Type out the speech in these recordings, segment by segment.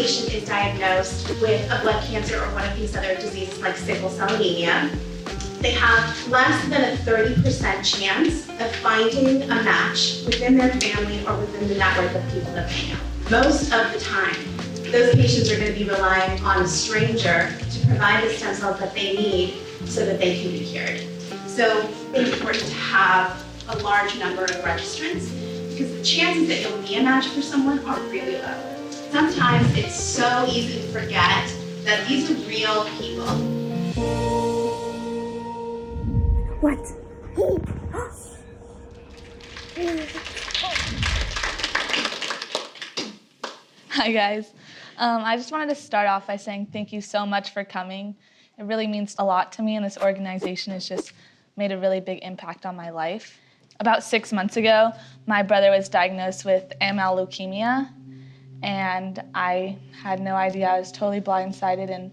patient is diagnosed with a blood cancer or one of these other diseases like sickle cell anemia, they have less than a 30% chance of finding a match within their family or within the network of people that they know. Most of the time, those patients are going to be relying on a stranger to provide the stem cells that they need so that they can be cured. So it's important to have a large number of registrants because the chances that you'll be a match for someone are really low. Sometimes it's so easy to forget that these are real people. What? Hi guys. I just wanted to start off by saying thank you so much for coming. It really means a lot to me, and this organization has just made a really big impact on my life. About 6 months ago, my brother was diagnosed with AML leukemia, and I had no idea. I was totally blindsided, and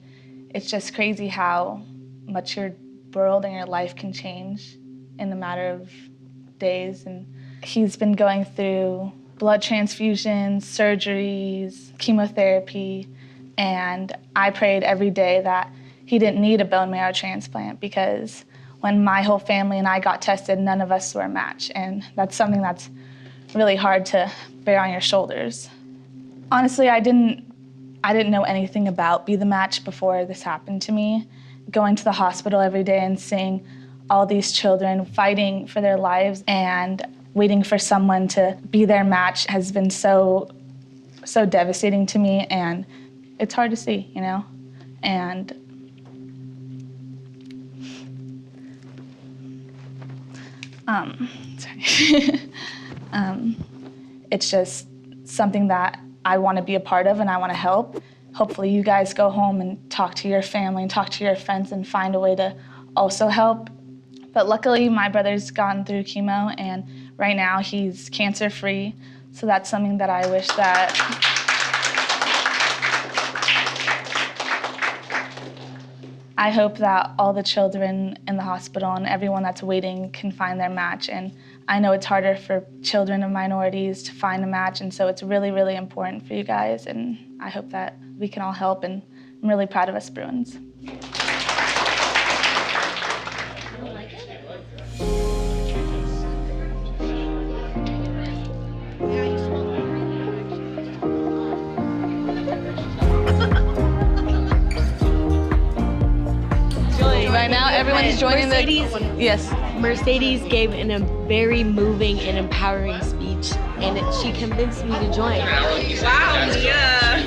it's just crazy how much your world and your life can change in a matter of days. And he's been going through blood transfusions, surgeries, chemotherapy, and I prayed every day that he didn't need a bone marrow transplant because when my whole family and I got tested, none of us were a match, and that's something that's really hard to bear on your shoulders. Honestly, I didn't know anything about Be the Match before this happened to me. Going to the hospital every day and seeing all these children fighting for their lives and waiting for someone to be their match has been so devastating to me, and it's hard to see, you know? And it's just something that I want to be a part of and I want to help. Hopefully you guys go home and talk to your family and talk to your friends and find a way to also help. But luckily my brother's gone through chemo and right now he's cancer-free, so that's something that I wish that I hope that all the children in the hospital and everyone that's waiting can find their match. And I know it's harder for children of minorities to find a match, and so it's really, really important for you guys, and I hope that we can all help, and I'm really proud of us Bruins. Right now, everyone's joining Yes. Mercedes gave a very moving and empowering speech, and she convinced me to join. Wow, yeah.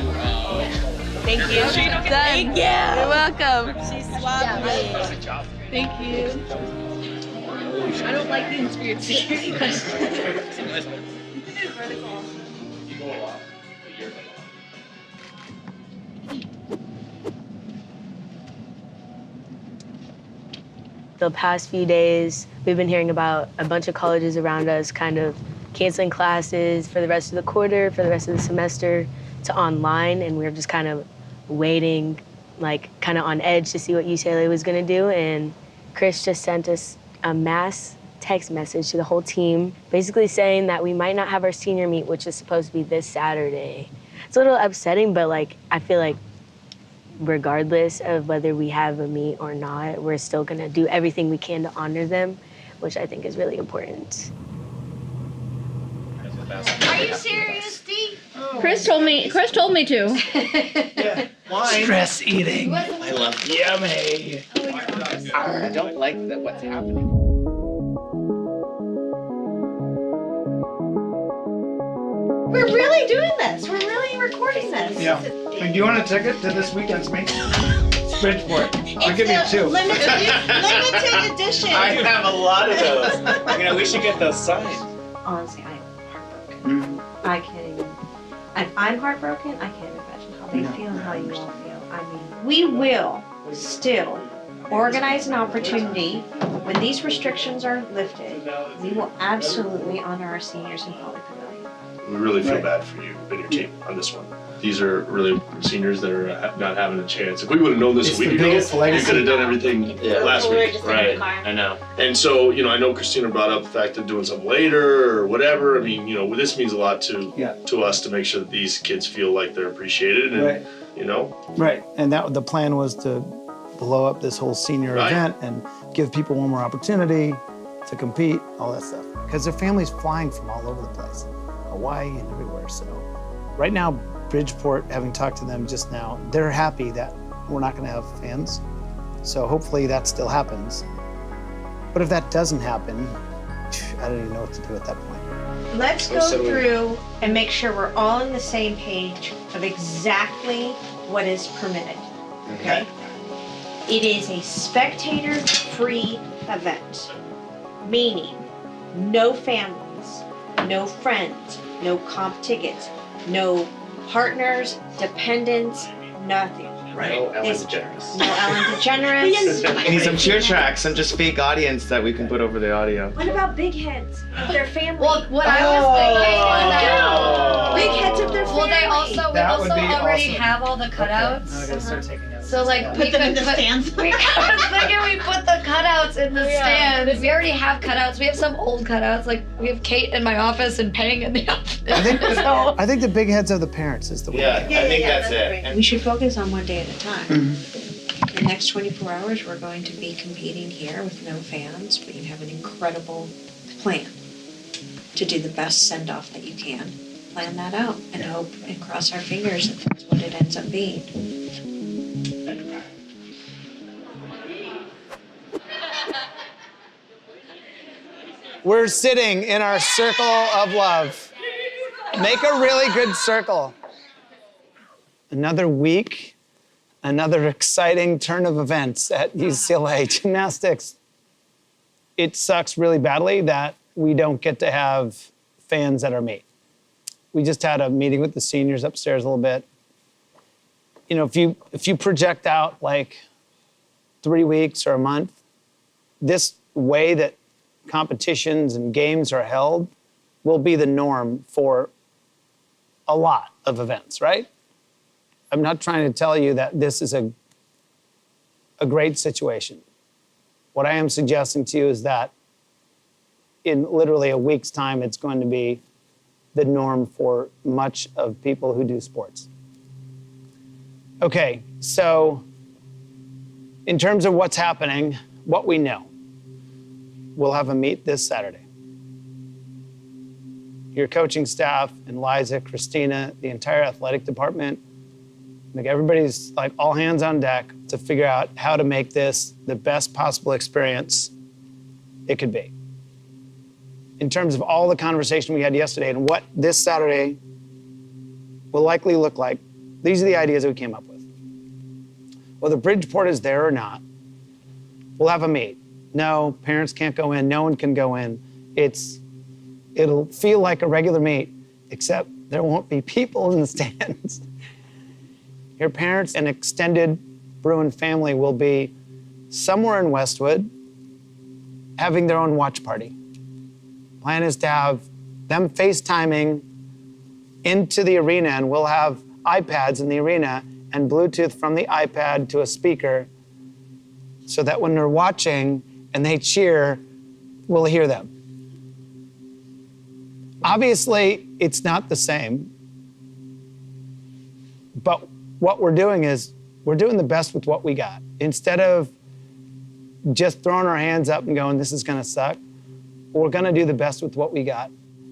Thank you. Thank you. You're welcome. She swapped me. Thank you. I don't like the weird security questions. The past few days, we've been hearing about a bunch of colleges around us kind of canceling classes for the rest of the quarter, for the rest of the semester, to online, and we were just kind of waiting, like kind of on edge to see what UCLA was gonna do, and Chris just sent us a mass text message to the whole team, basically saying that we might not have our senior meet, which is supposed to be this Saturday. It's a little upsetting, but like I feel like regardless of whether we have a meet or not, we're still gonna do everything we can to honor them, which I think is really important. Are you serious, Dee? Chris told me to. Yeah. Wine. Stress eating. I love it. Yummy. I don't like what's happening. We're really doing this. We're really recording this. Yeah. And do you want a ticket to this weekend's meet? Bridgeport. I'll give you two. Limited edition. I have a lot of those. You know, we should get those signed. Honestly, I am heartbroken. I can't even. If I'm heartbroken, I can't imagine how they feel and how you all feel. I mean, we will still organize an opportunity when these restrictions are lifted. We will absolutely honor our seniors in Poly Pavilion. We really feel bad for you and your team on this one. these are really seniors that are not having a chance. If we would have known this It's a week the ago, biggest we legacy. could have done everything last week. Right, I know. And so, you know, I know Christina brought up the fact of doing something later or whatever. I mean, you know, this means a lot to us to make sure that these kids feel like they're appreciated and, Right. you know. Right, and that the plan was to blow up this whole senior Right. event and give people one more opportunity to compete, all that stuff. Because their families flying from all over the place, Hawaii and everywhere. So right now, Bridgeport, having talked to them just now, they're happy that we're not going to have fans. So hopefully that still happens. But if that doesn't happen, I don't even know what to do at that point. Let's go through and make sure we're all on the same page of exactly what is permitted, okay? It is a spectator-free event, meaning no families, no friends, no comp tickets, no partners, dependents, nothing. Right. No Ellen DeGeneres. No Ellen DeGeneres. We need some cheer tracks, some just fake audience that we can put over the audio. What about big heads of their family? Well, what I was thinking was that Big heads of their family. well, we That also would be already awesome. have all the cutouts. Now I gotta start taking notes. So like we Put them in could the stands. I was thinking we put the cutouts in the stands. We already have cutouts. We have some old cutouts. Like we have Kate in my office and Peng in the office. I think the big heads of the parents is the way. Yeah, I think that's it. We should focus on one day at a time. The next 24 hours, we're going to be competing here with no fans, but you have an incredible plan to do the best send-off that you can. Plan that out and hope and cross our fingers that that's what it ends up being. We're sitting in our circle of love. Make a really good circle. Another week, another exciting turn of events at UCLA gymnastics. It sucks really badly that we don't get to have fans at our meet. We just had a meeting with the seniors upstairs a little bit. You know, if you project out like 3 weeks or a month, this way that competitions and games are held will be the norm for a lot of events, right? I'm not trying to tell you that this is a great situation. What I am suggesting to you is that in literally a week's time, it's going to be the norm for much of people who do sports. Okay, so in terms of what's happening, what we know, we'll have a meet this Saturday. Your coaching staff and Liza, Christina, the entire athletic department, like everybody's like all hands on deck to figure out how to make this the best possible experience it could be. In terms of all the conversation we had yesterday and what this Saturday will likely look like, these are the ideas that we came up with. Whether Bridgeport is there or not, we'll have a meet. No, parents can't go in, no one can go in. It'll feel like a regular meet, except there won't be people in the stands. Your parents and extended Bruin family will be somewhere in Westwood having their own watch party. Plan is to have them FaceTiming into the arena, and we'll have iPads in the arena and Bluetooth from the iPad to a speaker so that when they're watching and they cheer, we'll hear them. Obviously, it's not the same, but what we're doing is we're doing the best with what we got. Instead of just throwing our hands up and going, this is gonna suck, we're gonna do the best with what we got.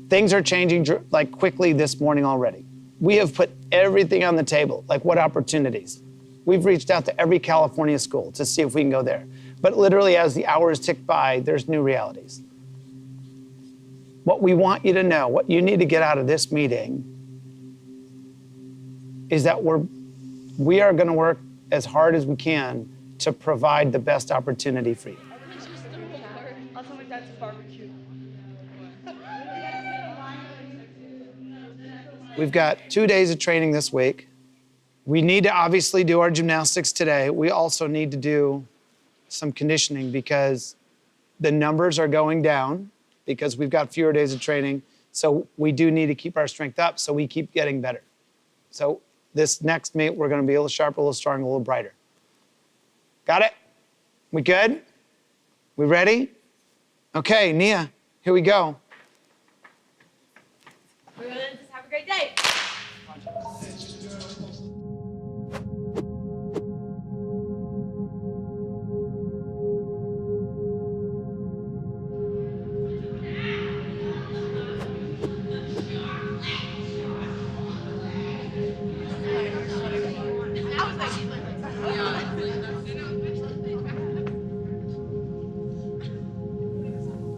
Things are changing like quickly this morning already. We have put everything on the table, like what opportunities. We've reached out to every California school to see if we can go there. But literally as the hours tick by, there's new realities. What we want you to know, what you need to get out of this meeting is that we are gonna work as hard as we can to provide the best opportunity for you. We've got 2 days of training this week. We need to obviously do our gymnastics today. We also need to do some conditioning because the numbers are going down because we've got fewer days of training. So we do need to keep our strength up so we keep getting better. So this next meet, we're gonna be a little sharper, a little stronger, a little brighter. Got it? We good? We ready? Okay, Nia, here we go. We're gonna just have a great day.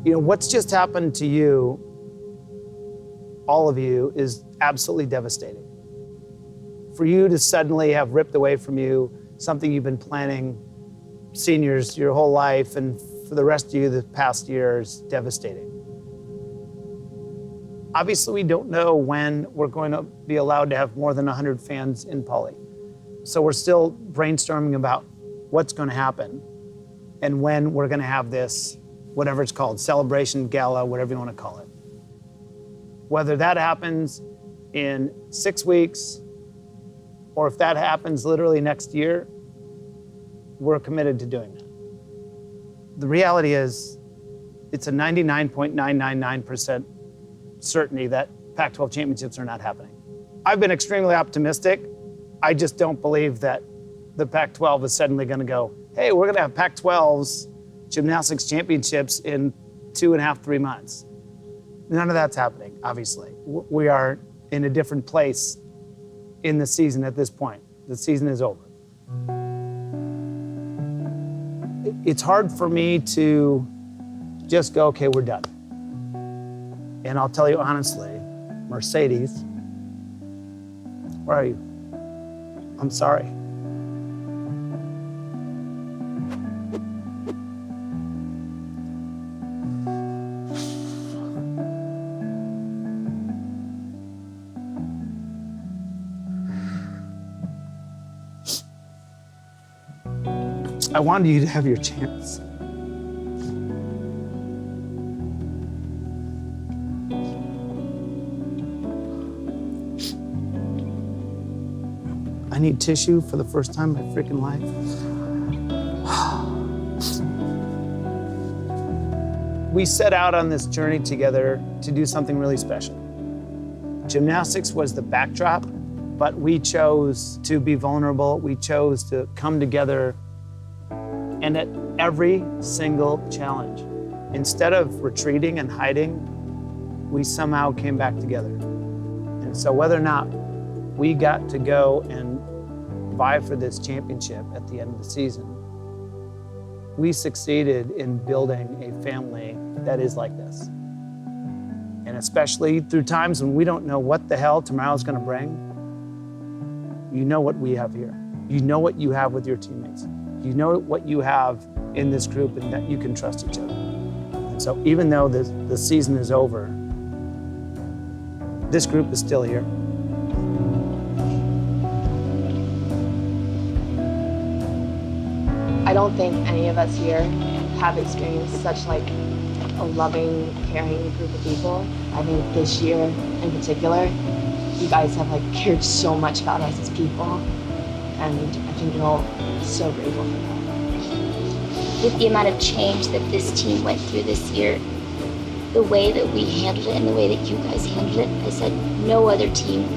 You know, what's just happened to you, all of you, is absolutely devastating. For you to suddenly have ripped away from you something you've been planning, seniors, your whole life, and for the rest of you, the past year is devastating. Obviously, we don't know when we're going to be allowed to have more than 100 fans in Poly. So we're still brainstorming about what's going to happen and when we're going to have this, whatever it's called, celebration, gala, whatever you want to call it. Whether that happens in 6 weeks or if that happens literally next year, we're committed to doing that. The reality is it's a 99.999% certainty that Pac-12 championships are not happening. I've been extremely optimistic. I just don't believe that the Pac-12 is suddenly going to go, hey, we're going to have Pac-12's gymnastics championships in 2.5, 3 months. None of that's happening, obviously. We are in a different place in the season at this point. The season is over. It's hard for me to just go, okay, we're done. And I'll tell you honestly, Mercedes, where are you? I'm sorry. I wanted you to have your chance. I need tissue for the first time in my freaking life. We set out on this journey together to do something really special. Gymnastics was the backdrop, but we chose to be vulnerable. We chose to come together. And at every single challenge, instead of retreating and hiding, we somehow came back together. And so whether or not we got to go and vie for this championship at the end of the season, we succeeded in building a family that is like this. And especially through times when we don't know what the hell tomorrow's gonna bring, you know what we have here. You know what you have with your teammates. You know what you have in this group and that you can trust each other. And so even though the season is over, this group is still here. I don't think any of us here have experienced such like a loving, caring group of people. I think this year in particular, you guys have like cared so much about us as people. And I think we're all so grateful for that. With the amount of change that this team went through this year, the way that we handled it and the way that you guys handled it, I said no other team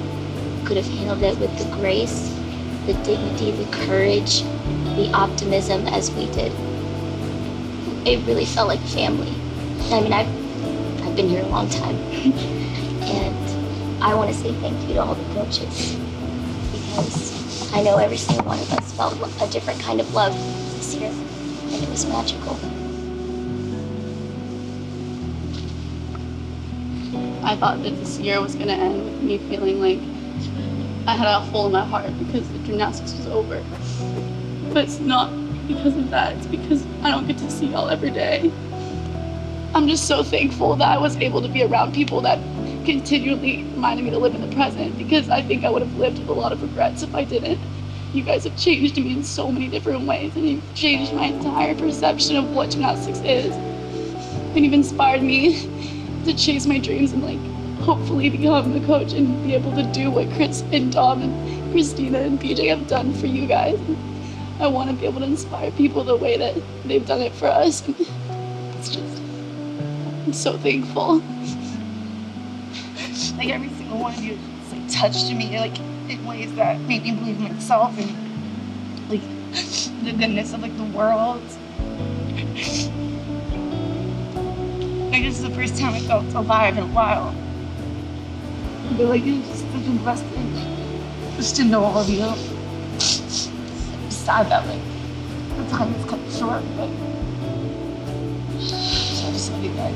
could have handled it with the grace, the dignity, the courage, the optimism as we did. It really felt like family. I mean, I've been here a long time, and I want to say thank you to all the coaches, because I know every single one of us felt a different kind of love this year, and it was magical. I thought that this year was going to end with me feeling like I had a hole in my heart because the gymnastics was over. But it's not because of that, it's because I don't get to see y'all every day. I'm just so thankful that I was able to be around people that continually reminded me to live in the present, because I think I would have lived with a lot of regrets if I didn't. You guys have changed me in so many different ways, and you've changed my entire perception of what gymnastics is. And you've inspired me to chase my dreams and like hopefully become the coach and be able to do what Chris and Dom and Christina and PJ have done for you guys. I want to be able to inspire people the way that they've done it for us. It's just, I'm so thankful. Like every single one of you just, like, touched me like in ways that made me believe in myself and like the goodness of like the world. Like this is the first time I felt alive in a while. But like it's just such a blessing just to know all of you. It's sad that like the time is cut short, but I just love you guys.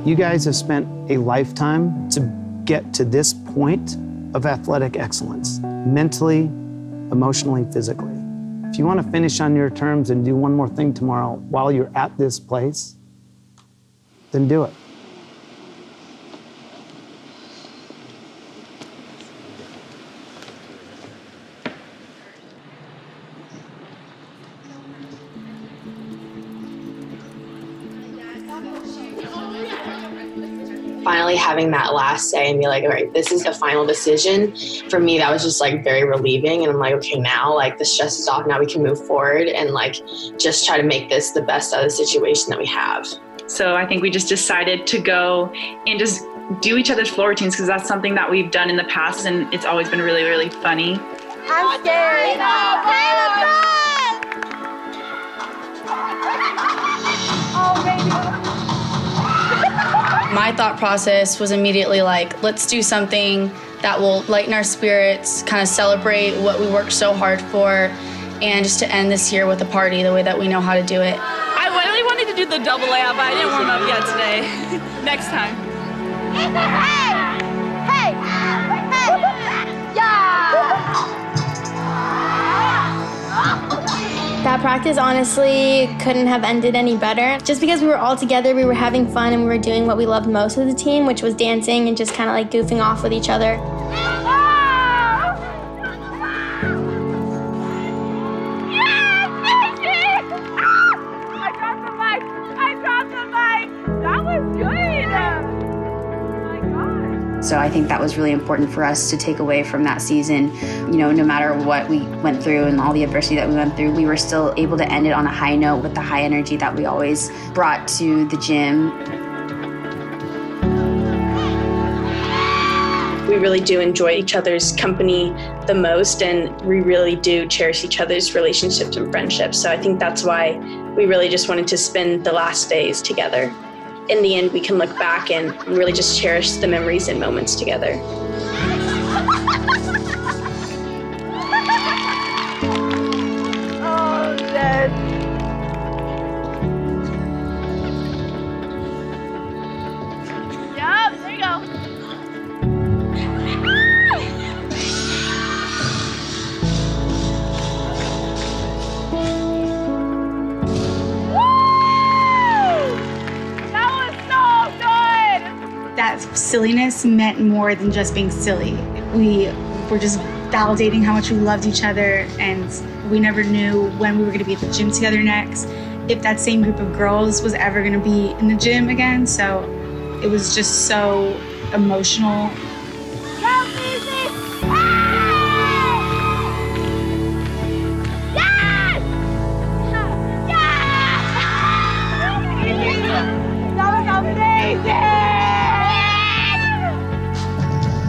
You guys have spent a lifetime to get to this point of athletic excellence, mentally, emotionally, physically. If you want to finish on your terms and do one more thing tomorrow while you're at this place, then do it. Finally having that last say and be like, all right, this is the final decision. For me, that was just like very relieving. And I'm like, okay, now like the stress is off. Now we can move forward and like just try to make this the best out of the situation that we have. So I think we just decided to go and just do each other's floor routines because that's something that we've done in the past and it's always been really, really funny. I'm scared. My thought process was immediately like, let's do something that will lighten our spirits, kind of celebrate what we worked so hard for, and just to end this year with a party the way that we know how to do it. I really wanted to do the double layup, but I didn't warm up yet today. Next time. Hey! Yeah! That practice honestly couldn't have ended any better. Just because we were all together, we were having fun, and we were doing what we loved most of the team, which was dancing and just kind of like goofing off with each other. So I think that was really important for us to take away from that season. You know, no matter what we went through and all the adversity that we went through, we were still able to end it on a high note with the high energy that we always brought to the gym. We really do enjoy each other's company the most, and we really do cherish each other's relationships and friendships. So I think that's why we really just wanted to spend the last days together. In the end, we can look back and really just cherish the memories and moments together. Oh, Dad. Yup, there you go. That silliness meant more than just being silly. We were just validating how much we loved each other, and we never knew when we were going to be at the gym together next, if that same group of girls was ever going to be in the gym again. So it was just so emotional.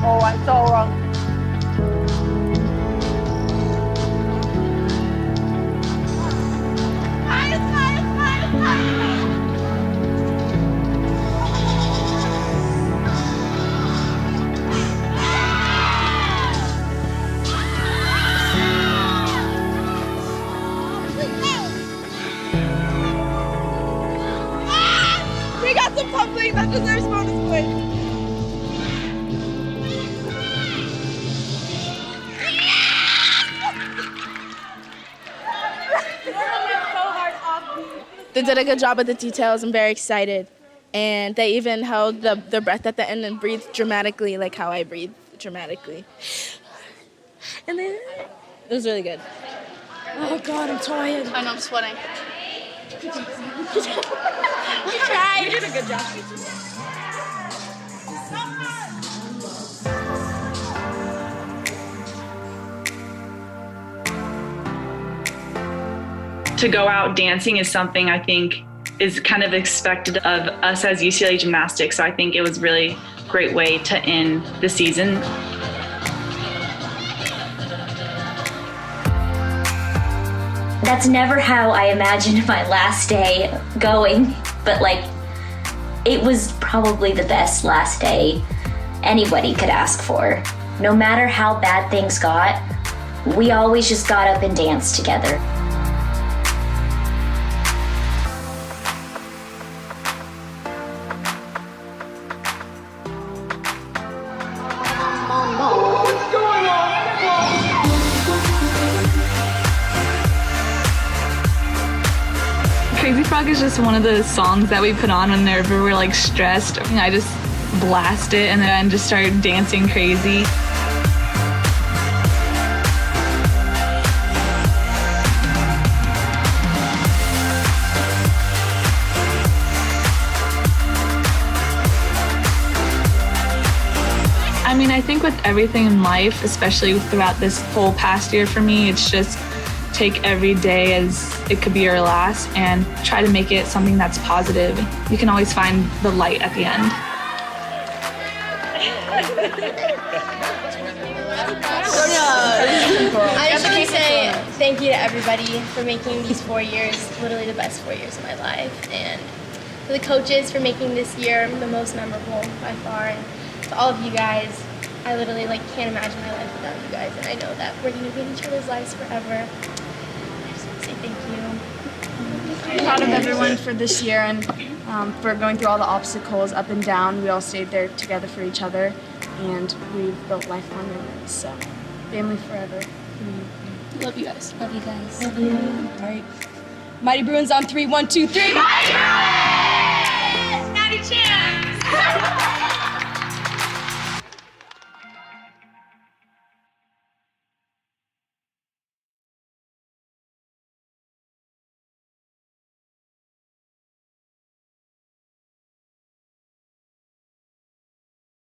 Oh, I'm so wrong. We got some public that deserves bonus points. They did a good job with the details. I'm very excited. And they even held their breath at the end and breathed dramatically, like how I breathe dramatically. And then it was really good. Oh God, I'm tired. I know, I'm sweating. You tried. You did a good job. To go out dancing is something I think is kind of expected of us as UCLA Gymnastics. So I think it was really a great way to end the season. That's never how I imagined my last day going, but like, it was probably the best last day anybody could ask for. No matter how bad things got, we always just got up and danced together. Crazy Frog is just one of the songs that we put on whenever we're like stressed. I just blast it and then just start dancing crazy. I mean, I think with everything in life, especially throughout this whole past year for me, it's just take every day as it could be your last and try to make it something that's positive. You can always find the light at the end. I just want to say thank you to everybody for making these 4 years literally the best 4 years of my life, and to the coaches for making this year the most memorable by far, and to all of you guys. I literally can't imagine my life without you guys, and I know that we're going to be in each other's lives forever. I just want to say thank you. I'm proud of everyone for this year and for going through all the obstacles up and down. We all stayed there together for each other, and we've built lifelong memories. So, family forever. Love you guys. Love you guys. Love you. All right. Mighty Bruins on 3, 1, 2, 3. Mighty Bruins!